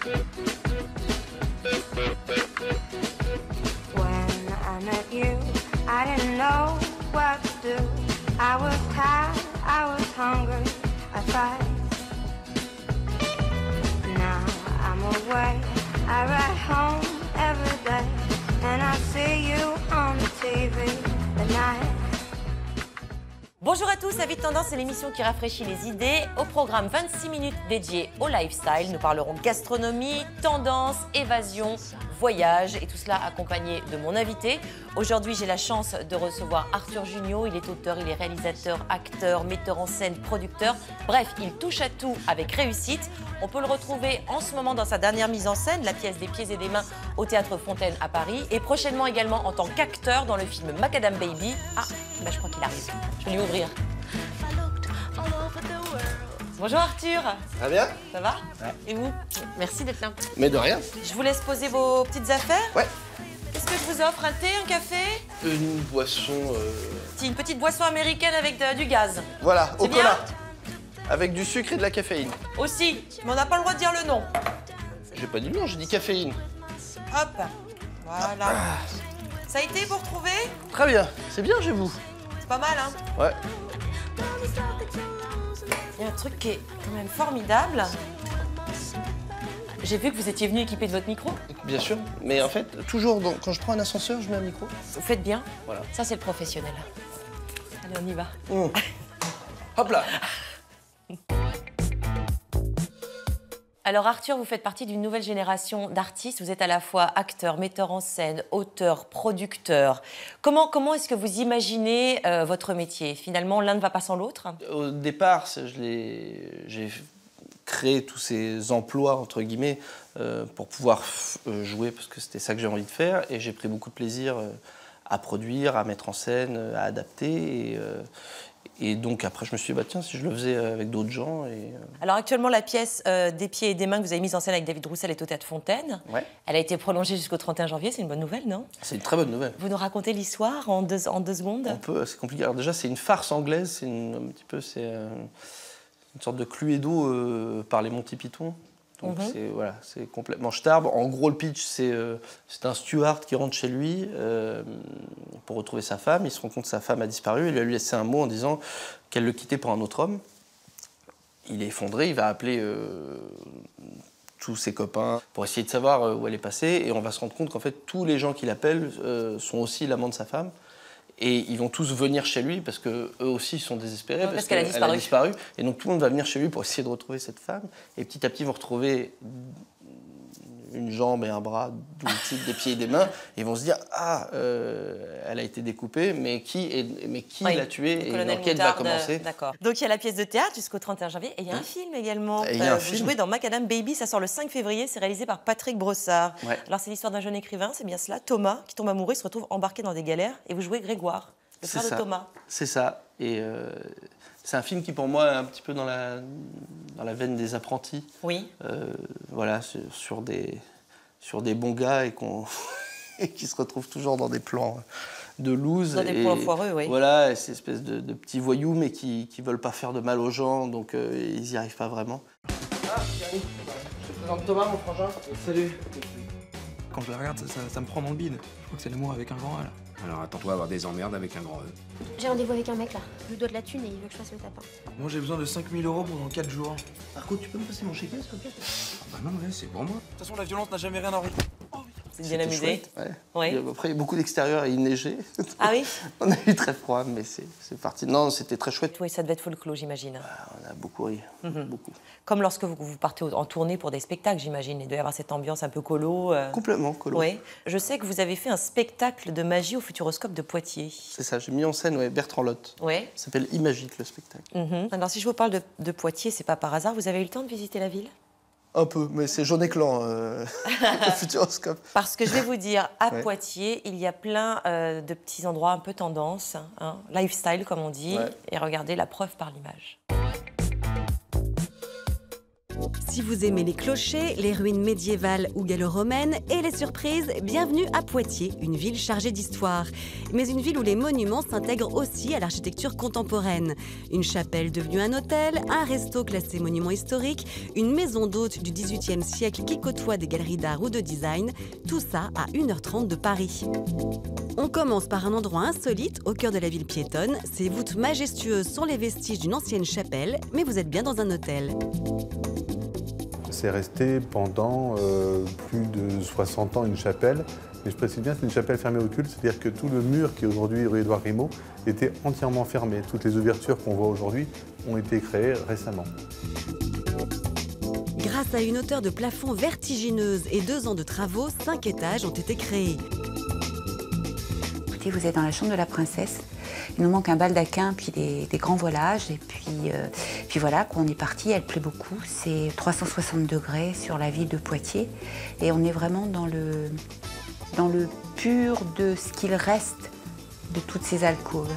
When I met you, I didn't know what to do. I was tired, I was hungry, I tried. Now I'm away, I ride home every day, and I see you on the TV at night. Bonjour à tous, Avis de Tendance, c'est l'émission qui rafraîchit les idées. Au programme, 26 minutes dédiées au lifestyle. Nous parlerons gastronomie, tendance, évasion, voyage et tout cela accompagné de mon invité. Aujourd'hui, j'ai la chance de recevoir Arthur Junio. Il est auteur, il est réalisateur, acteur, metteur en scène, producteur. Bref, il touche à tout avec réussite. On peut le retrouver en ce moment dans sa dernière mise en scène, la pièce des pieds et des mains au Théâtre Fontaine à Paris. Et prochainement également en tant qu'acteur dans le film Macadam Baby. Ah, bah, je crois qu'il arrive. Je vais lui ouvrir. Bonjour Arthur. Ça va bien? Ça va? Ouais. Et vous? Merci d'être là. Mais de rien. Je vous laisse poser vos petites affaires. Ouais. Qu'est-ce que je vous offre? Un thé, un café? Une boisson... Si, une petite boisson américaine avec du gaz. Voilà, au C'est bien? cola. Avec du sucre et de la caféine. Aussi, mais on n'a pas le droit de dire le nom. J'ai pas dit non, j'ai dit caféine. Hop, voilà. Ça a été pour trouver? Très bien, c'est bien chez vous. C'est pas mal, hein? Ouais. Il y a un truc qui est quand même formidable. J'ai vu que vous étiez venu équipé de votre micro. Bien sûr, mais en fait, toujours quand je prends un ascenseur, je mets un micro. Vous faites bien. Voilà. Ça, c'est le professionnel. Allez, on y va. Hop là. Alors Arthur, vous faites partie d'une nouvelle génération d'artistes. Vous êtes à la fois acteur, metteur en scène, auteur, producteur. Comment est-ce que vous imaginez votre métier? Finalement, l'un ne va pas sans l'autre? Au départ, j'ai créé tous ces emplois, entre guillemets, pour pouvoir jouer, parce que c'était ça que j'ai envie de faire. Et j'ai pris beaucoup de plaisir à produire, à mettre en scène, à adapter. Et donc après, je me suis dit, bah, tiens, si je le faisais avec d'autres gens. Alors actuellement, la pièce des pieds et des mains que vous avez mise en scène avec David Roussel est au Théâtre Fontaine. Ouais. Elle a été prolongée jusqu'au 31 janvier, c'est une bonne nouvelle, non? C'est une très bonne nouvelle. Vous nous racontez l'histoire en deux secondes? On peut, c'est compliqué. Alors déjà, c'est une farce anglaise, c'est une sorte de Cluedo par les Monty Python. Donc c'est complètement starbe. En gros, le pitch, c'est un steward qui rentre chez lui pour retrouver sa femme. Il se rend compte que sa femme a disparu. Il lui a laissé un mot en disant qu'elle le quittait pour un autre homme. Il est effondré, il va appeler tous ses copains pour essayer de savoir où elle est passée. Et on va se rendre compte qu'en fait, tous les gens qu'il appelle sont aussi l'amant de sa femme. Et ils vont tous venir chez lui parce qu'eux aussi sont désespérés, parce qu'elle a disparu. Et donc tout le monde va venir chez lui pour essayer de retrouver cette femme. Et petit à petit, ils vont retrouver une jambe et un bras, des pieds et des mains. Et ils vont se dire, ah, elle a été découpée, mais qui l'a tuée? Et l'enquête va commencer. D'accord. Donc il y a la pièce de théâtre jusqu'au 31 janvier. Et il y a un film également. Vous jouez dans Macadam Baby, ça sort le 5 février. C'est réalisé par Patrick Brossard. Ouais. Alors c'est l'histoire d'un jeune écrivain, c'est bien cela, Thomas, qui tombe amoureux, se retrouve embarqué dans des galères. Et vous jouez Grégoire, le frère de Thomas. C'est ça. Et c'est un film qui, pour moi, est un petit peu dans la veine des apprentis. Oui. Voilà, sur des bons gars et qui se retrouvent toujours dans des plans de loose. Dans des plans foireux, oui. Voilà, et ces espèces de petits voyous, mais qui ne veulent pas faire de mal aux gens, donc ils n'y arrivent pas vraiment. Ah, Thierry, je te présente Thomas, mon frangin. Salut. Quand je la regarde, ça me prend dans le bide. Je crois que c'est l'amour avec un grand A, là. Alors attends-toi à avoir des emmerdes avec un grand E. J'ai rendez-vous avec un mec là. Je lui dois de la thune et il veut que je fasse le tapin. Moi j'ai besoin de 5 000 € pendant 4 jours. Par contre, tu peux me passer mon chéquier, s'il te plaît? Ah bah non, ouais, c'est pour moi. De toute façon, la violence n'a jamais rien envie. C'est bien amusé. Ouais. Oui. Après, il y a beaucoup d'extérieur et il neigeait. Ah oui? On a eu très froid, mais c'est parti. Non, c'était très chouette. Oui, ça devait être folklore, j'imagine. On a beaucoup ri, beaucoup. Comme lorsque vous partez en tournée pour des spectacles, j'imagine. Il doit y avoir cette ambiance un peu colo. Complètement colo. Oui. Je sais que vous avez fait un spectacle de magie au Futuroscope de Poitiers. C'est ça, j'ai mis en scène Bertrand Lotte. Oui. Ça s'appelle Imagique, le spectacle. Alors, si je vous parle de Poitiers, c'est pas par hasard. Vous avez eu le temps de visiter la ville? Un peu, mais c'est jaune éclan, le Futuroscope. Parce que je vais vous dire, à Poitiers, il y a plein de petits endroits un peu tendance, hein, lifestyle comme on dit, et regardez la preuve par l'image. Si vous aimez les clochers, les ruines médiévales ou gallo-romaines et les surprises, bienvenue à Poitiers, une ville chargée d'histoire. Mais une ville où les monuments s'intègrent aussi à l'architecture contemporaine. Une chapelle devenue un hôtel, un resto classé monument historique, une maison d'hôtes du XVIIIe siècle qui côtoie des galeries d'art ou de design, tout ça à 1h30 de Paris. On commence par un endroit insolite au cœur de la ville piétonne. Ces voûtes majestueuses sont les vestiges d'une ancienne chapelle, mais vous êtes bien dans un hôtel. C'est resté pendant plus de 60 ans une chapelle. Et je précise bien, c'est une chapelle fermée au culte, c'est-à-dire que tout le mur qui est aujourd'hui rue Édouard Grimaud était entièrement fermé. Toutes les ouvertures qu'on voit aujourd'hui ont été créées récemment. Grâce à une hauteur de plafond vertigineuse et 2 ans de travaux, 5 étages ont été créés. Écoutez, vous êtes dans la chambre de la princesse. Il nous manque un baldaquin, puis des grands voilages. Et puis voilà, quand on est parti, elle plaît beaucoup. C'est 360 degrés sur la ville de Poitiers. Et on est vraiment dans le pur de ce qu'il reste de toutes ces alcôves.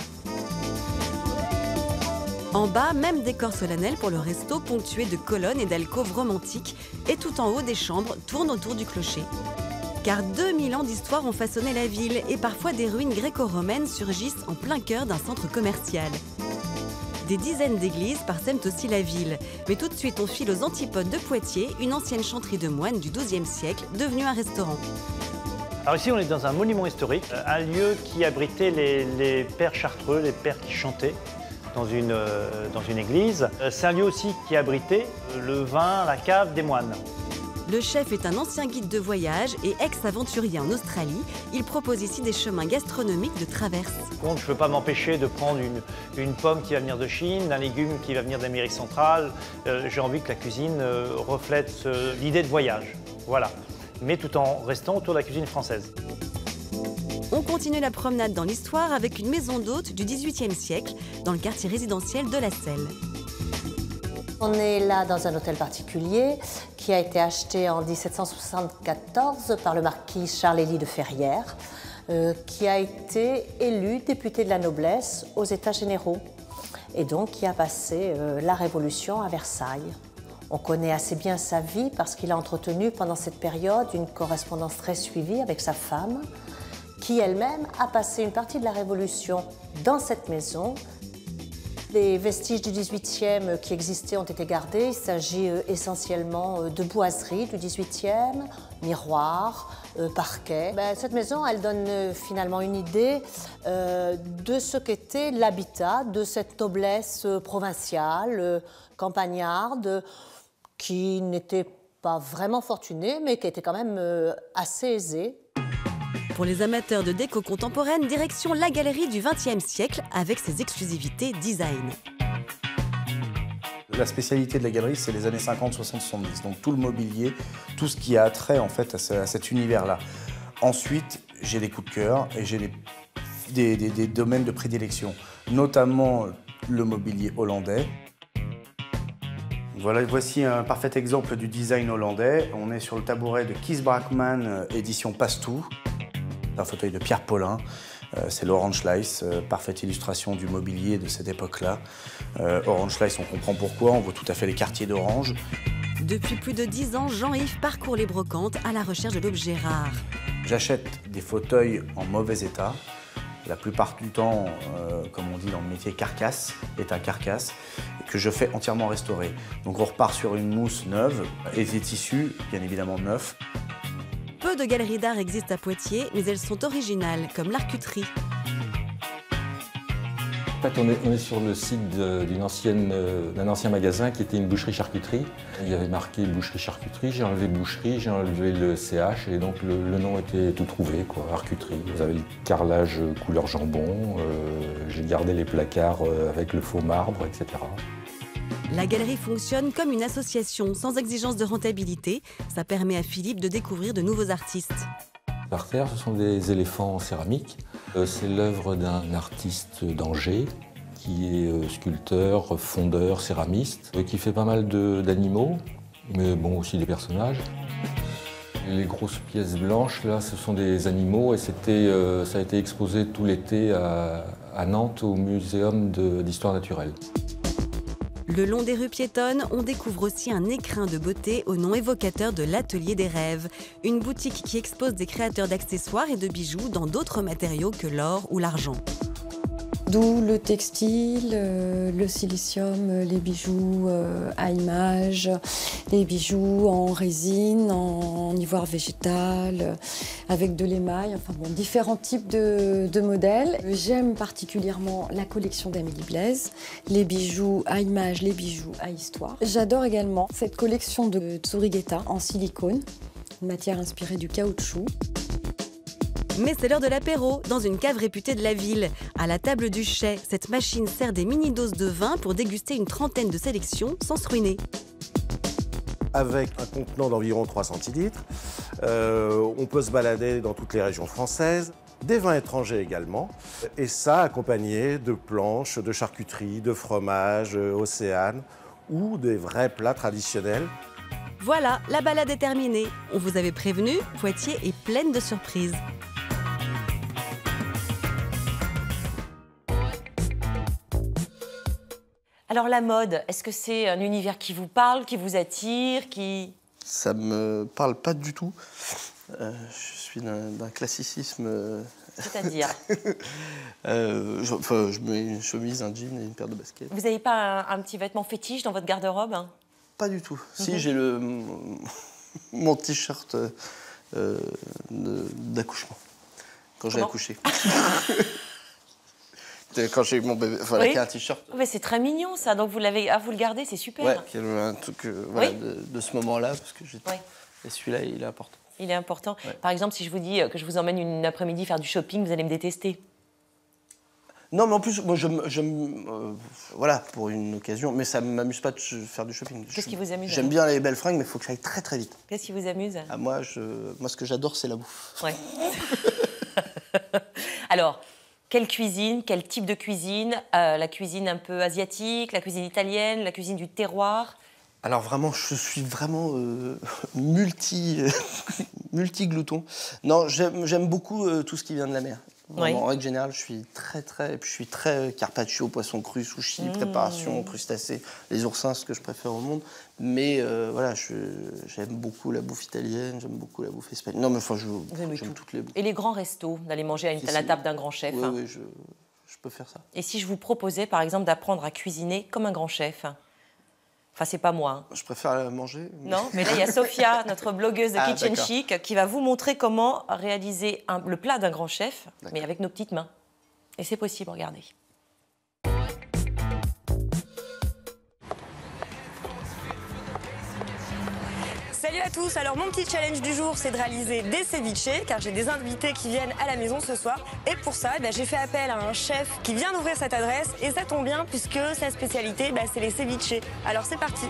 En bas, même décor solennel pour le resto, ponctué de colonnes et d'alcôves romantiques. Et tout en haut, des chambres tournent autour du clocher. Car 2000 ans d'histoire ont façonné la ville et parfois des ruines gréco-romaines surgissent en plein cœur d'un centre commercial. Des dizaines d'églises parsèment aussi la ville. Mais tout de suite, on file aux antipodes de Poitiers, une ancienne chanterie de moines du XIIe siècle, devenue un restaurant. Alors ici, on est dans un monument historique, un lieu qui abritait les pères chartreux, les pères qui chantaient dans une église. C'est un lieu aussi qui abritait le vin, la cave des moines. Le chef est un ancien guide de voyage et ex-aventurier en Australie. Il propose ici des chemins gastronomiques de traverse. Je ne peux pas m'empêcher de prendre une pomme qui va venir de Chine, un légume qui va venir d'Amérique centrale. J'ai envie que la cuisine reflète l'idée de voyage, voilà. Mais tout en restant autour de la cuisine française. On continue la promenade dans l'histoire avec une maison d'hôtes du XVIIIe siècle dans le quartier résidentiel de la Selle. On est là dans un hôtel particulier qui a été acheté en 1774 par le marquis Charles-Élie de Ferrières, qui a été élu député de la noblesse aux États généraux et donc qui a passé la Révolution à Versailles. On connaît assez bien sa vie parce qu'il a entretenu pendant cette période une correspondance très suivie avec sa femme, qui elle-même a passé une partie de la Révolution dans cette maison. Les vestiges du XVIIIe qui existaient ont été gardés. Il s'agit essentiellement de boiseries du XVIIIe, miroirs, parquets. Cette maison, elle donne finalement une idée de ce qu'était l'habitat de cette noblesse provinciale, campagnarde, qui n'était pas vraiment fortunée, mais qui était quand même assez aisée. Pour les amateurs de déco contemporaine, direction la galerie du XXe siècle avec ses exclusivités design. La spécialité de la galerie, c'est les années 50, 60, 70. Donc tout le mobilier, tout ce qui a trait en fait à cet univers-là. Ensuite, j'ai des coups de cœur et j'ai des domaines de prédilection, notamment le mobilier hollandais. Voilà, voici un parfait exemple du design hollandais. On est sur le tabouret de Kees Brackman, édition Pastou. Un fauteuil de Pierre Paulin, c'est l'Orange Slice, parfaite illustration du mobilier de cette époque-là. Orange Slice, on comprend pourquoi, on voit tout à fait les quartiers d'Orange. Depuis plus de 10 ans, Jean-Yves parcourt les brocantes à la recherche de l'objet rare. J'achète des fauteuils en mauvais état. La plupart du temps, comme on dit dans le métier, carcasse, état carcasse, que je fais entièrement restaurer. Donc on repart sur une mousse neuve et des tissus, bien évidemment neufs. Peu de galeries d'art existent à Poitiers, mais elles sont originales, comme l'Arcuterie. En fait, on est sur le site d'un ancien magasin qui était une boucherie-charcuterie. Il y avait marqué boucherie-charcuterie, j'ai enlevé boucherie, j'ai enlevé le CH et donc le nom était tout trouvé, quoi, Arcuterie. Vous avez le carrelage couleur jambon, j'ai gardé les placards avec le faux marbre, etc. La galerie fonctionne comme une association sans exigence de rentabilité. Ça permet à Philippe de découvrir de nouveaux artistes. Par terre, ce sont des éléphants en céramique. C'est l'œuvre d'un artiste d'Angers qui est sculpteur, fondeur, céramiste, qui fait pas mal d'animaux, mais bon, aussi des personnages. Les grosses pièces blanches, là, ce sont des animaux et ça a été exposé tout l'été à Nantes au Muséum d'histoire naturelle. Le long des rues piétonnes, on découvre aussi un écrin de beauté au nom évocateur de l'Atelier des Rêves, une boutique qui expose des créateurs d'accessoires et de bijoux dans d'autres matériaux que l'or ou l'argent. D'où le textile, le silicium, les bijoux à images, les bijoux en résine, en ivoire végétal, avec de l'émail, enfin bon, différents types de modèles. J'aime particulièrement la collection d'Amélie Blaise, les bijoux à images, les bijoux à histoire. J'adore également cette collection de Tsurigeta en silicone, une matière inspirée du caoutchouc. Mais c'est l'heure de l'apéro, dans une cave réputée de la ville. À la table du chai, cette machine sert des mini-doses de vin pour déguster une trentaine de sélections sans se ruiner. Avec un contenant d'environ 3 centilitres, on peut se balader dans toutes les régions françaises. Des vins étrangers également, et ça accompagné de planches, de charcuterie, de fromage, océane ou des vrais plats traditionnels. Voilà, la balade est terminée. On vous avait prévenu, Poitiers est pleine de surprises. Alors la mode, est-ce que c'est un univers qui vous parle, qui vous attire, qui... Ça me parle pas du tout. Je suis d'un classicisme... C'est-à-dire je mets une chemise, un jean et une paire de baskets. Vous n'avez pas un petit vêtement fétiche dans votre garde-robe, hein? Pas du tout. Si, j'ai mon t-shirt d'accouchement, quand j'ai accouché. Quand j'ai eu mon bébé, voilà, oui. Qui a un t-shirt. Mais c'est très mignon ça, donc vous le gardez, c'est super. Ouais, qui a un truc voilà, oui. de ce moment-là, parce que et celui-là, il est important. Il est important. Ouais. Par exemple, si je vous dis que je vous emmène une après-midi faire du shopping, vous allez me détester. Non, mais en plus, moi, voilà, pour une occasion, mais ça ne m'amuse pas de faire du shopping. Qu'est-ce qui vous amuse? J'aime bien les belles fringues, mais il faut que j'aille très très vite. Qu'est-ce qui vous amuse? Moi, ce que j'adore, c'est la bouffe. Ouais. Alors, quelle cuisine, quel type de cuisine? La cuisine un peu asiatique, la cuisine italienne, la cuisine du terroir? Alors vraiment, je suis vraiment multi-glouton. Non, j'aime beaucoup tout ce qui vient de la mer. Vraiment, en règle générale, je suis très carpaccio, poisson cru, sushi, préparation, crustacés, les oursins, ce que je préfère au monde. Mais voilà, j'aime beaucoup la bouffe italienne, j'aime beaucoup la bouffe espagnole. Non, mais enfin, j'aime toutes les bouffes. Et les grands restos, d'aller manger à la table d'un grand chef? Oui, hein. oui, je peux faire ça. Et si je vous proposais, par exemple, d'apprendre à cuisiner comme un grand chef? Enfin, c'est pas moi. Hein. Je préfère manger. Non, mais là, il y a Sophia, notre blogueuse de Kitchen Chic, qui va vous montrer comment réaliser le plat d'un grand chef, mais avec nos petites mains. Et c'est possible, regardez. Salut à tous, alors mon petit challenge du jour c'est de réaliser des ceviches car j'ai des invités qui viennent à la maison ce soir et pour ça j'ai fait appel à un chef qui vient d'ouvrir cette adresse et ça tombe bien puisque sa spécialité c'est les ceviches. Alors c'est parti.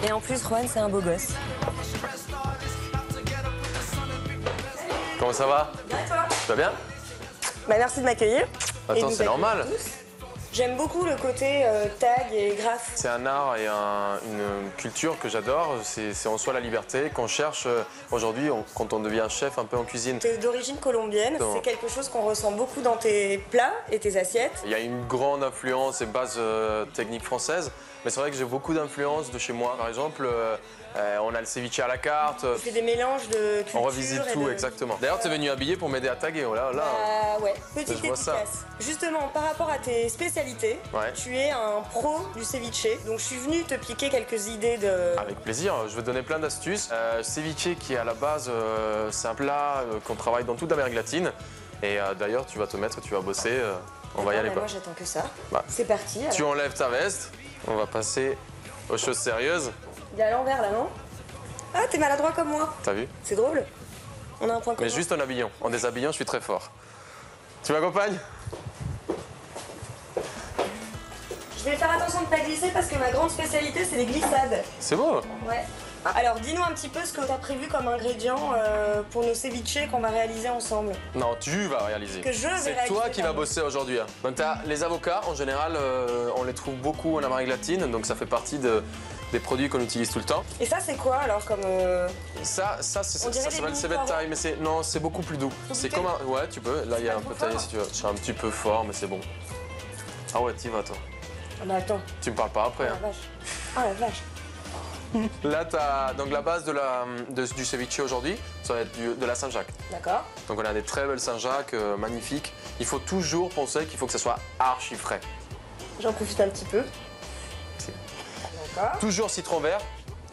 Et en plus Juan c'est un beau gosse. Comment ça va? Bien et toi? Tu vas bien? Merci de m'accueillir. Attends, c'est normal. J'aime beaucoup le côté tag et graphe. C'est un art et une culture que j'adore. C'est en soi la liberté qu'on cherche aujourd'hui quand on devient chef un peu en cuisine. Tu es d'origine colombienne, c'est quelque chose qu'on ressent beaucoup dans tes plats et tes assiettes. Il y a une grande influence et base technique française, mais c'est vrai que j'ai beaucoup d'influence de chez moi. Par exemple, on a le ceviche à la carte. C'est des mélanges de cultures. On revisite tout, exactement. D'ailleurs, tu es venu habillé pour m'aider à taguer. Oh là, là. Ouais, petite efficace. Justement, par rapport à tes spécialités, tu es un pro du ceviche. Donc, je suis venue te piquer quelques idées de... Avec plaisir, je vais te donner plein d'astuces. Ceviche qui, à la base, c'est un plat qu'on travaille dans toute l'Amérique latine. Et d'ailleurs, tu vas te mettre, tu vas bosser. On va y aller. Moi, j'attends que ça. C'est parti. Alors. Tu enlèves ta veste. On va passer aux choses sérieuses. Il est à l'envers là, non? Ah, t'es maladroit comme moi. T'as vu? C'est drôle. On a un point commun. Mais juste en habillant. En déshabillant, je suis très fort. Tu m'accompagnes? Je vais faire attention de ne pas glisser parce que ma grande spécialité, c'est les glissades. C'est beau. Ouais. Alors, dis-nous un petit peu ce que tu as prévu comme ingrédients pour nos ceviches qu'on va réaliser ensemble. Non, tu vas réaliser. Que je vais réaliser. C'est toi qui vas bosser aujourd'hui. Donc, les avocats, en général, on les trouve beaucoup en Amérique latine, donc ça fait partie des produits qu'on utilise tout le temps. Et ça, c'est quoi alors comme... Ça s'appelle civet taille, mais c'est beaucoup plus doux. C'est comme un... Ouais, tu peux. Là, il y a un peu taillé si tu veux. C'est un petit peu fort, mais c'est bon. Ah ouais, t'y vas, toi. Ah bah attends. Tu me parles pas après. Oh la vache. Oh la vache. Là, tu as donc la base du ceviche aujourd'hui, ça va être de la Saint-Jacques. D'accord. Donc on a des très belles Saint-Jacques, magnifiques. Il faut toujours penser qu'il faut que ça soit archi frais. J'en profite un petit peu. D'accord. Toujours citron vert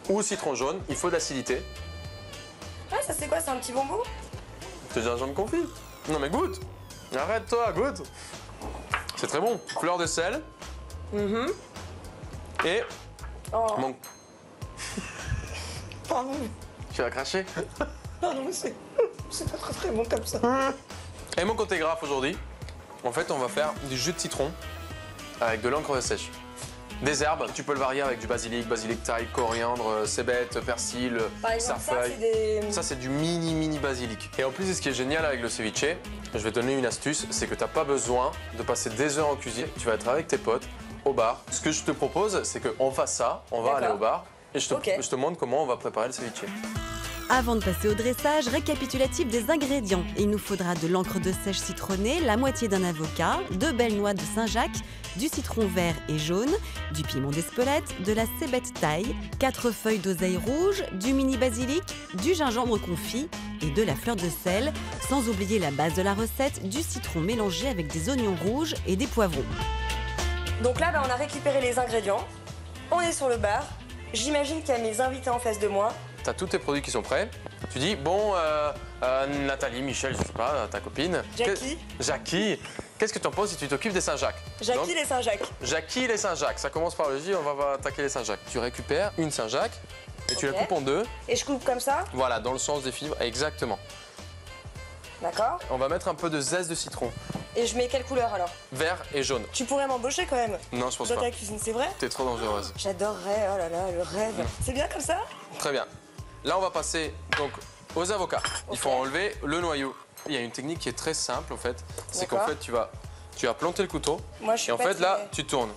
ou citron jaune, il faut de l'acidité. Ah, ça c'est quoi? C'est un petit bonbon? C'est du gingembre confit. Non mais goûte. Arrête-toi, goûte. C'est très bon. Fleur de sel. Et... Oh. Mon... Pardon. Tu vas cracher? Pardon, mais c'est pas très bon comme ça. Et mon côté graphe aujourd'hui, en fait, on va faire du jus de citron avec de l'encre de sèche. Des herbes, tu peux le varier avec du basilic, thaï, coriandre, cébette, persil, sarfeuille. Ça, c'est du mini basilic. Et en plus, ce qui est génial avec le ceviche, je vais te donner une astuce, c'est que tu n'as pas besoin de passer des heures en cuisine. Tu vas être avec tes potes au bar. Ce que je te propose, c'est qu'on fasse ça, on va aller au bar et je te montre comment on va préparer le ceviche. Avant de passer au dressage, récapitulatif des ingrédients. Il nous faudra de l'encre de sèche citronnée, la moitié d'un avocat, 2 belles noix de Saint-Jacques, du citron vert et jaune, du piment d'Espelette, de la cébette thaï, 4 feuilles d'oseille rouge, du mini basilic, du gingembre confit et de la fleur de sel, sans oublier la base de la recette, du citron mélangé avec des oignons rouges et des poivrons. Donc là, on a récupéré les ingrédients, on est sur le bar, j'imagine qu'il y a mes invités en face de moi. Tu as tous tes produits qui sont prêts. Tu dis, bon, Nathalie, Michel, je sais pas, ta copine. Jackie, qu'est-ce que tu en penses si tu t'occupes des Saint-Jacques? Jackie les Saint-Jacques. Jackie les Saint-Jacques. Ça commence par le J, on va attaquer les Saint-Jacques. Tu récupères une Saint-Jacques et tu la coupes en deux. Et je coupe comme ça? Voilà, dans le sens des fibres, exactement. D'accord. On va mettre un peu de zeste de citron. Et je mets quelle couleur alors? Vert et jaune. Tu pourrais m'embaucher quand même? Non, je pense pas. Dans ta cuisine, c'est vrai? T'es trop dangereuse. J'adorerais, oh là là, le rêve. C'est bien comme ça? Très bien. Là, on va passer donc aux avocats. Il faut enlever le noyau. Il y a une technique qui est très simple en fait. C'est qu'en fait, tu vas planter le couteau. Moi, je suis et en fait, là, tu tournes.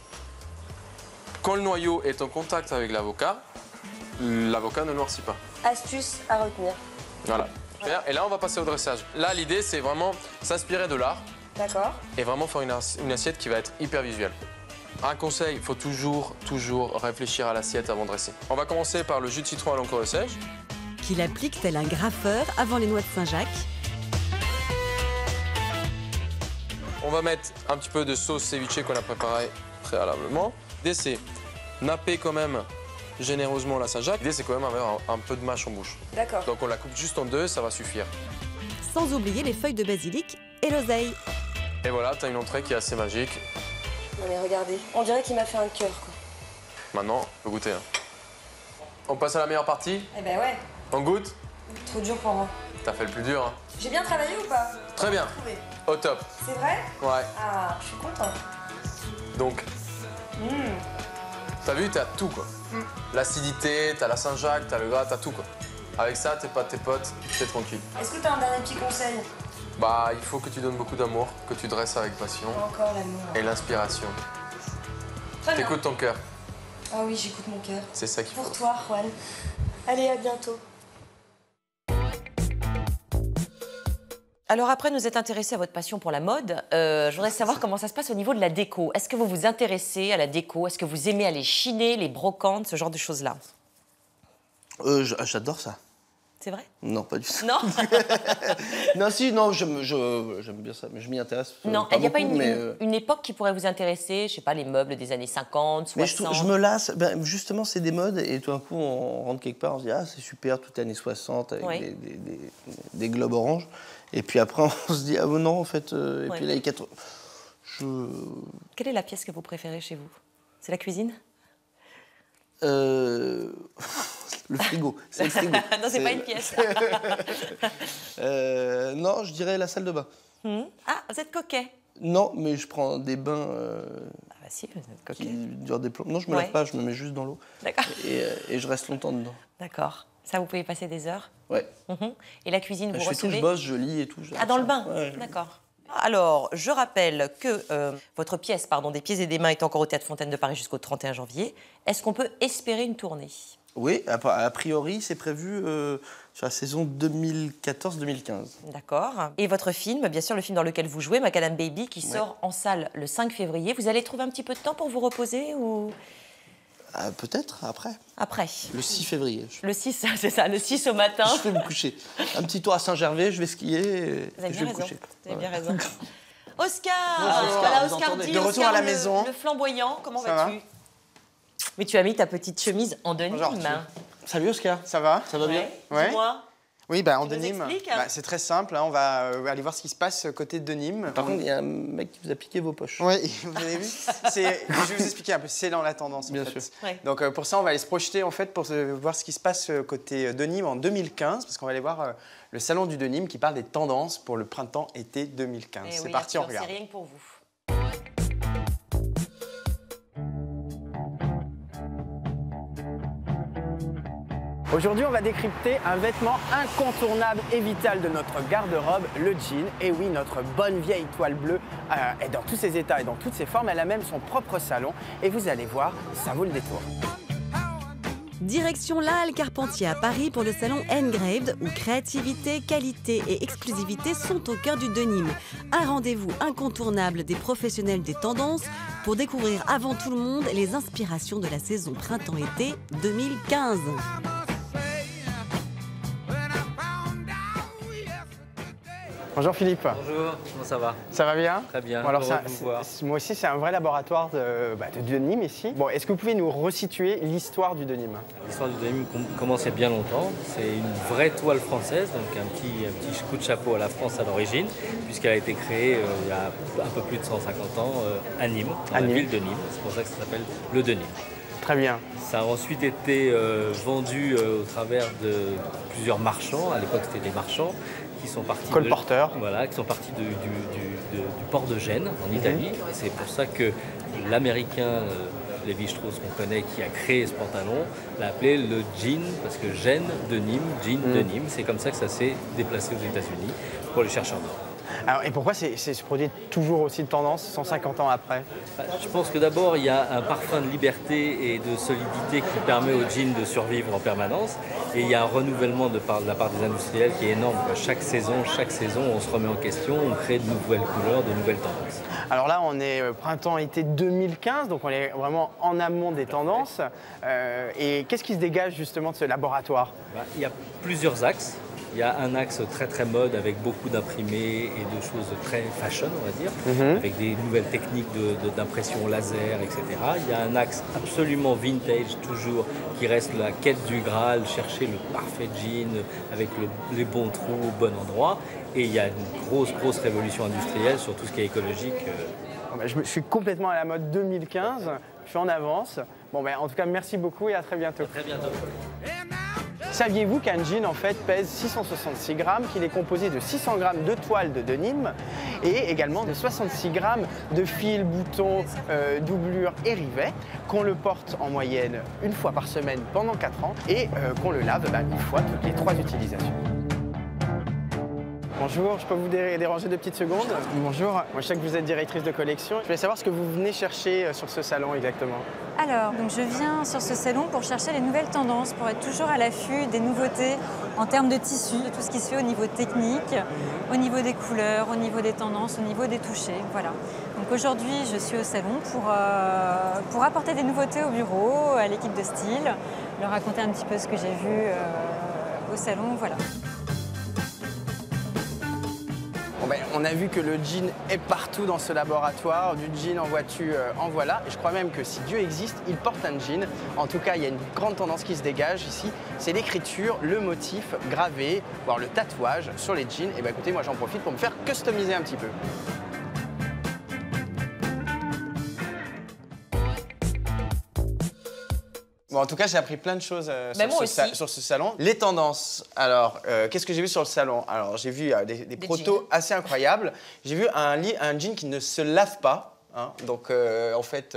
Quand le noyau est en contact avec l'avocat ne noircit pas. Astuce à retenir. Voilà. Et là, on va passer au dressage. Là, l'idée, c'est vraiment s'inspirer de l'art. D'accord. Et vraiment faire une assiette qui va être hyper visuelle. Un conseil, il faut toujours réfléchir à l'assiette avant de dresser. On va commencer par le jus de citron à l'encre de sèche. Qu'il applique tel un graffeur avant les noix de Saint-Jacques. On va mettre un petit peu de sauce ceviche qu'on a préparée préalablement. L'idée, c'est napper quand même généreusement la Saint-Jacques. L'idée, c'est quand même avoir un peu de mâche en bouche. D'accord. Donc on la coupe juste en deux, ça va suffire. Sans oublier les feuilles de basilic et l'oseille. Et voilà, tu as une entrée qui est assez magique. Non mais regardez, on dirait qu'il m'a fait un cœur quoi. Maintenant, on peut goûter. On passe à la meilleure partie? Eh ben ouais. On goûte? Trop dur pour moi. T'as fait le plus dur, hein. J'ai bien travaillé ou pas? Très bien. Au top. C'est vrai? Ouais. Ah, je suis contente. Donc, t'as vu, t'as tout quoi. L'acidité, t'as la Saint-Jacques, t'as le gras, t'as tout quoi. Avec ça, t'es pas tes potes, t'es tranquille. Est-ce que t'as un dernier petit conseil? Bah, il faut que tu donnes beaucoup d'amour, que tu dresses avec passion. Encore l'amour. Et l'inspiration. Très bien. T'écoutes ton cœur. Ah oui, j'écoute mon cœur. C'est ça qu'il faut. Pour toi, Juan. Allez, à bientôt. Alors après nous être intéressés à votre passion pour la mode, je voudrais savoir comment ça se passe au niveau de la déco. Est-ce que vous vous intéressez à la déco? Est-ce que vous aimez aller chiner, les brocantes, ce genre de choses-là? J'adore ça. C'est vrai? Non, pas du tout. Non. Non, j'aime bien ça, mais je m'y intéresse. Non, il n'y a pas une époque qui pourrait vous intéresser, je sais pas, les meubles des années 50, 60. Mais je me lasse. Ben, justement, c'est des modes, et tout d'un coup, on rentre quelque part, on se dit, ah, c'est super, toutes les années 60, avec des globes oranges. Et puis après, on se dit, ah non, en fait. Et puis là, les 80. Quelle est la pièce que vous préférez chez vous? C'est la cuisine? Le frigo. C'est le frigo. Non, c'est pas une pièce. Non, je dirais la salle de bain. Ah, vous êtes coquet? Non, mais je prends des bains Ah bah si, vous êtes coquet. qui durent des plombs. Non, je me lave pas, je me mets juste dans l'eau. D'accord. Et je reste longtemps dedans. D'accord. Ça, vous pouvez passer des heures? Ouais. Et la cuisine, vous recevez? Je fais tout, je bosse, je lis et tout. Ah, dans le bain? Ouais. D'accord. Alors, je rappelle que votre pièce, des pieds et des mains, est encore au Théâtre Fontaine de Paris jusqu'au 31 janvier. Est-ce qu'on peut espérer une tournée? Oui, a priori, c'est prévu sur la saison 2014-2015. D'accord. Et votre film, bien sûr, le film dans lequel vous jouez, Macadam Baby, qui sort en salle le 5 février. Vous allez trouver un petit peu de temps pour vous reposer ou... Peut-être, après. Après. Le 6 février. Le 6, c'est ça, le 6 au matin. Je vais me coucher. Un petit tour à Saint-Gervais, je vais skier et vous avez je vais bien me raison. coucher. Vous avez bien raison. Oscar, Oscar, Oscar dit, de retour Oscar à la maison. Le flamboyant, comment Ça vas-tu? Mais tu as mis ta petite chemise en denim. Salut Oscar. Ça va? Ça va bien? Ouais. Dis-moi. Oui, bah, en Tu nous denim, expliques c'est très simple. Hein, on va aller voir ce qui se passe côté de Nîmes. Par contre, il y a un mec qui vous a piqué vos poches. Oui, vous avez vu. Je vais vous expliquer un peu. C'est dans la tendance. Bien en fait. sûr. Ouais. Donc pour ça, on va aller se projeter en fait pour voir ce qui se passe côté de Nîmes en 2015, parce qu'on va aller voir le salon du denim qui parle des tendances pour le printemps-été 2015. Eh C'est oui, parti, on Arthur, regarde. c'est rien que pour vous. Aujourd'hui, on va décrypter un vêtement incontournable et vital de notre garde-robe, le jean. Et oui, notre bonne vieille toile bleue est dans tous ses états et dans toutes ses formes. Elle a même son propre salon. Et vous allez voir, ça vaut le détour. Direction La Halle Carpentier à Paris pour le salon Engraved, où créativité, qualité et exclusivité sont au cœur du denim. Un rendez-vous incontournable des professionnels des tendances pour découvrir avant tout le monde les inspirations de la saison printemps-été 2015. Bonjour Philippe. Bonjour, comment ça va? Ça va bien? Très bien, Bon, alors heureux de vous voir. moi aussi, c'est un vrai laboratoire de denim ici. Bon, est-ce que vous pouvez nous resituer l'histoire du denim? L'histoire du denim commence il y a bien longtemps. C'est une vraie toile française, donc un petit coup de chapeau à la France à l'origine, puisqu'elle a été créée il y a un peu plus de 150 ans à Nîmes, dans la ville de Nîmes. C'est pour ça que ça s'appelle le denim. Très bien. Ça a ensuite été vendu au travers de plusieurs marchands. À l'époque, c'était des marchands qui sont partis qui sont partis du port de Gênes en Italie. Et c'est pour ça que l'américain Lévi-Strauss qu'on connaît, qui a créé ce pantalon, l'a appelé le jean, parce que Gênes de Nîmes, jean de Nîmes. C'est comme ça que ça s'est déplacé aux États-Unis pour les chercheurs d'or. Alors, et pourquoi c'est ce produit toujours aussi de tendance 150 ans après? Je pense que d'abord, il y a un parfum de liberté et de solidité qui permet au jean de survivre en permanence. Et il y a un renouvellement de la part des industriels qui est énorme. Chaque saison, on se remet en question, on crée de nouvelles couleurs, de nouvelles tendances. Alors là, on est printemps-été 2015, donc on est vraiment en amont des tendances. Et qu'est-ce qui se dégage justement de ce laboratoire? Il y a plusieurs axes. Il y a un axe très très mode avec beaucoup d'imprimés et de choses très fashion, on va dire, avec des nouvelles techniques d'impression laser, etc. Il y a un axe absolument vintage, toujours, qui reste la quête du Graal, chercher le parfait jean avec les bons trous au bon endroit. Et il y a une grosse révolution industrielle sur tout ce qui est écologique. Je suis complètement à la mode 2015, je suis en avance. Bon, en tout cas, merci beaucoup et à très bientôt. À très bientôt. Saviez-vous qu'un jean en fait pèse 666 grammes, qu'il est composé de 600 grammes de toile de denim et également de 66 grammes de fils, boutons, doublures et rivets, qu'on le porte en moyenne une fois par semaine pendant 4 ans et qu'on le lave une fois toutes les 3 utilisations. Bonjour, je peux vous déranger 2 petites secondes? Bonjour, moi je sais que vous êtes directrice de collection. Je voulais savoir ce que vous venez chercher sur ce salon exactement. Alors, donc je viens sur ce salon pour chercher les nouvelles tendances, pour être toujours à l'affût des nouveautés en termes de tissus, de tout ce qui se fait au niveau technique, au niveau des couleurs, au niveau des tendances, au niveau des touchés. Voilà. Donc aujourd'hui, je suis au salon pour apporter des nouveautés au bureau, à l'équipe de style, leur raconter un petit peu ce que j'ai vu au salon. Voilà. On a vu que le jean est partout dans ce laboratoire. Du jean en vois-tu, en voilà. Et je crois même que si Dieu existe, il porte un jean. En tout cas, il y a une grande tendance qui se dégage ici. C'est l'écriture, le motif gravé, voire le tatouage sur les jeans. Et écoutez, moi j'en profite pour me faire customiser un petit peu. Bon, en tout cas, j'ai appris plein de choses sur ce salon. Les tendances. Alors, qu'est-ce que j'ai vu sur le salon? Alors, j'ai vu des protos assez incroyables. J'ai vu un jean qui ne se lave pas. Hein. Donc, en fait,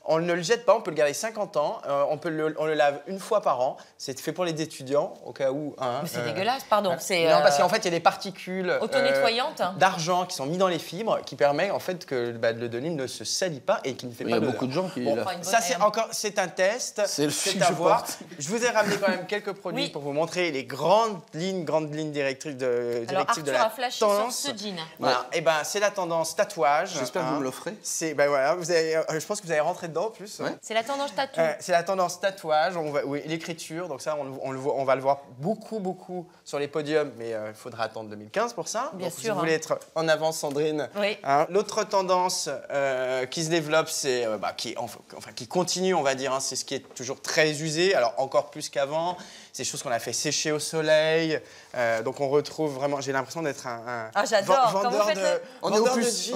On ne le jette pas, on peut le garder 50 ans. On le lave une fois par an. C'est fait pour les étudiants, au cas où. Hein, mais c'est dégueulasse, pardon. Non, parce qu'en fait, il y a des particules auto-nettoyantes d'argent qui sont mises dans les fibres, qui permet en fait que le denim ne se salit pas et qu'il ne fait pas. Il y a beaucoup de gens qui. Ça, c'est un test. C'est à voir. Je vous ai ramené quand même quelques produits pour vous montrer les grandes lignes directrices de la tendance. Sur ce jean. Voilà. Et ben, c'est la tendance tatouage. J'espère que vous me l'offrez. Ben voilà, je pense que vous allez rentrer dedans en plus. Ouais. C'est la tendance tatou. C'est la tendance tatouage, l'écriture. Donc ça, on va le voir beaucoup sur les podiums, mais il faudra attendre 2015 pour ça. Bien donc, sûr. Vous voulez être en avance, Sandrine. Oui. L'autre tendance qui se développe, c'est qui continue, on va dire. C'est ce qui est toujours très usé, alors encore plus qu'avant. C'est des choses qu'on a fait sécher au soleil. Donc on retrouve vraiment. J'ai l'impression d'être un vendeur de. On est au plus.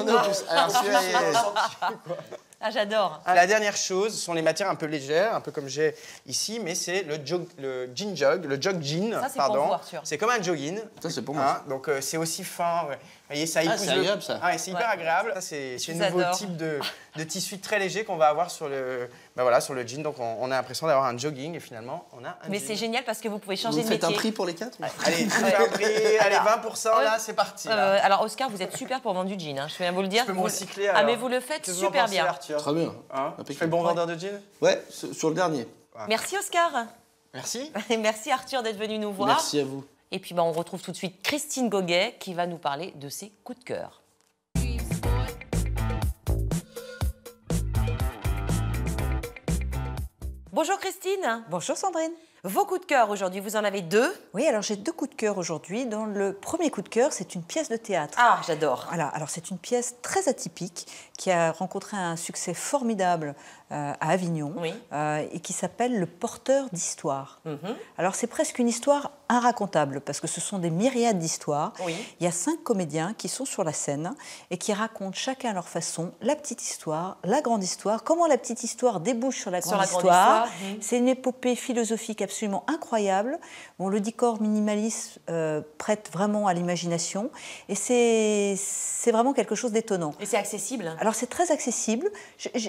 Ah, j'adore. La dernière chose sont les matières un peu légères, un peu comme j'ai ici, mais c'est le jean jog, le jog jean. Ça, c'est pour vous, Arthur. C'est comme un jogging. Ça, c'est pour moi. Donc c'est aussi fin. Vous voyez, ça épouse c'est agréable, ça. C'est hyper agréable. Ça, c'est un nouveau type de tissu très léger qu'on va avoir sur le jean. Donc on a l'impression d'avoir un jogging et finalement on a un Mais jean. c'est génial parce que vous pouvez changer de métier. Vous faites un prix pour les 4 Allez, un prix, allez 20%, là, c'est parti. Alors Oscar, vous êtes super pour vendre du jean. Je viens vous le dire. Je peux me recycler. Mais vous le faites super bien. Très bien. Tu fais le bon vendeur de jean? Ouais, sur le dernier. Merci Oscar. Merci. Et merci Arthur d'être venu nous voir. Merci à vous. Et puis on retrouve tout de suite Christine Goguet qui va nous parler de ses coups de cœur. Bonjour Christine. Bonjour Sandrine. Vos coups de cœur aujourd'hui, vous en avez 2? Oui, alors j'ai 2 coups de cœur aujourd'hui. Dans le premier coup de cœur, c'est une pièce de théâtre. Ah, j'adore. Voilà, alors c'est une pièce très atypique qui a rencontré un succès formidable à Avignon et qui s'appelle Le Porteur d'Histoire. Alors c'est presque une histoire inracontable parce que ce sont des myriades d'histoires. Il y a 5 comédiens qui sont sur la scène et qui racontent chacun à leur façon la petite histoire, la grande histoire, comment la petite histoire débouche sur la grande histoire. C'est une épopée philosophique absolument incroyable. Bon, le décor minimaliste prête vraiment à l'imagination et c'est vraiment quelque chose d'étonnant. Et c'est accessible? Alors c'est très accessible.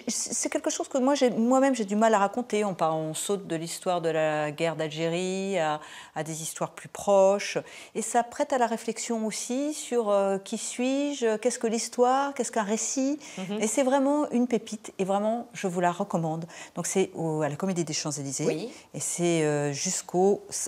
C'est quelque chose que moi-même j'ai du mal à raconter. On saute de l'histoire de la guerre d'Algérie à des histoires plus proches. Et ça prête à la réflexion aussi sur qui suis-je, qu'est-ce que l'histoire, qu'est-ce qu'un récit. Et c'est vraiment une pépite et vraiment je vous la recommande. Donc c'est à la Comédie des Champs-Élysées et c'est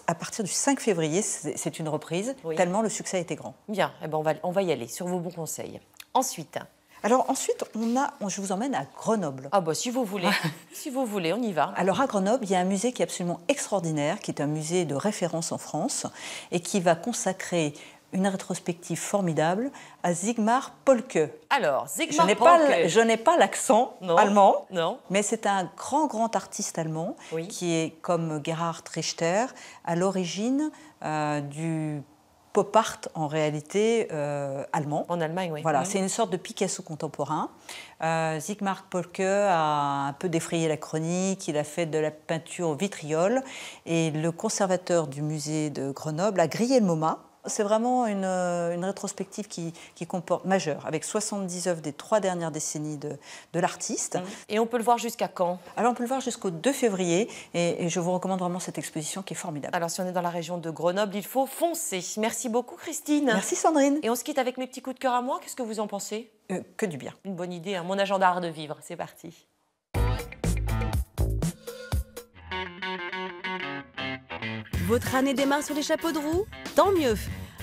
à partir du 5 février, c'est une reprise, tellement le succès a été grand. Bien, eh ben on va y aller sur vos bons conseils. Ensuite, je vous emmène à Grenoble. Ah bah si vous voulez, si vous voulez, on y va. Alors à Grenoble, il y a un musée qui est absolument extraordinaire, qui est un musée de référence en France et qui va consacrer une rétrospective formidable à Sigmar Polke. Alors, Sigmar Polke. Je n'ai pas l'accent allemand, non. Mais c'est un grand artiste allemand qui est, comme Gerhard Richter, à l'origine du pop art en réalité allemand. En Allemagne, oui. Voilà, c'est une sorte de Picasso contemporain. Sigmar Polke a un peu défrayé la chronique, il a fait de la peinture au vitriol et le conservateur du musée de Grenoble a grillé le MoMA. C'est vraiment une rétrospective qui comporte majeure, avec 70 œuvres des 3 dernières décennies de l'artiste. Et on peut le voir jusqu'à quand? Alors on peut le voir jusqu'au 2 février et je vous recommande vraiment cette exposition qui est formidable. Alors si on est dans la région de Grenoble, il faut foncer. Merci beaucoup Christine. Merci Sandrine. Et on se quitte avec mes petits coups de cœur à moi, qu'est-ce que vous en pensez? Que du bien. Une bonne idée, mon agenda art de vivre, c'est parti. Votre année démarre sur les chapeaux de roue? Tant mieux!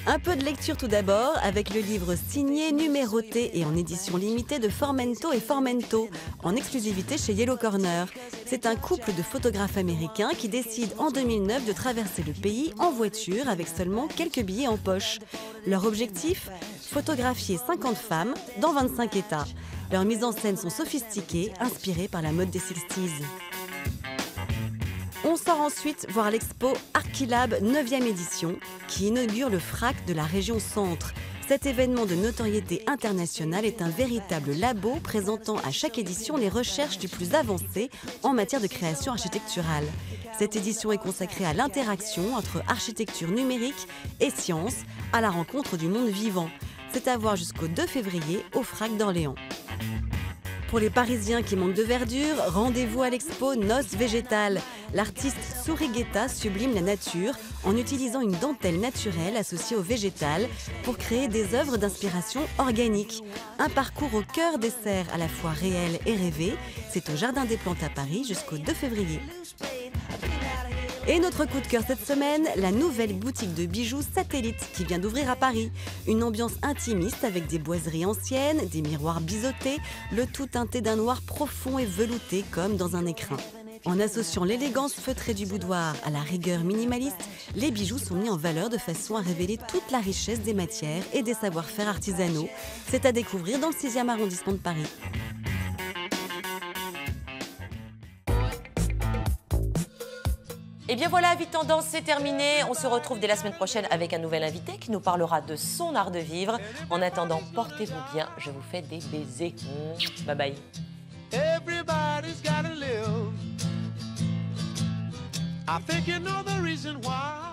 Un peu de lecture tout d'abord, avec le livre signé, numéroté et en édition limitée de Formento et Formento, en exclusivité chez Yellow Corner. C'est un couple de photographes américains qui décident en 2009 de traverser le pays en voiture avec seulement quelques billets en poche. Leur objectif? Photographier 50 femmes dans 25 États. Leurs mises en scène sont sophistiquées, inspirées par la mode des 60s. On sort ensuite voir l'expo Archilab 9e édition qui inaugure le FRAC de la région Centre. Cet événement de notoriété internationale est un véritable labo présentant à chaque édition les recherches les plus avancées en matière de création architecturale. Cette édition est consacrée à l'interaction entre architecture numérique et science, à la rencontre du monde vivant. C'est à voir jusqu'au 2 février au FRAC d'Orléans. Pour les Parisiens qui manquent de verdure, rendez-vous à l'expo Noces Végétales. L'artiste Sourigueta sublime la nature en utilisant une dentelle naturelle associée au végétal pour créer des œuvres d'inspiration organique. Un parcours au cœur des serres à la fois réel et rêvé. C'est au Jardin des Plantes à Paris jusqu'au 2 février. Et notre coup de cœur cette semaine, la nouvelle boutique de bijoux Satellite qui vient d'ouvrir à Paris. Une ambiance intimiste avec des boiseries anciennes, des miroirs biseautés, le tout teinté d'un noir profond et velouté comme dans un écrin. En associant l'élégance feutrée du boudoir à la rigueur minimaliste, les bijoux sont mis en valeur de façon à révéler toute la richesse des matières et des savoir-faire artisanaux. C'est à découvrir dans le 6e arrondissement de Paris. Et bien voilà, Vie Tendance, c'est terminé. On se retrouve dès la semaine prochaine avec un nouvel invité qui nous parlera de son art de vivre. En attendant, portez-vous bien. Je vous fais des baisers. Bye bye. Everybody's gotta live. I think you know the reason why.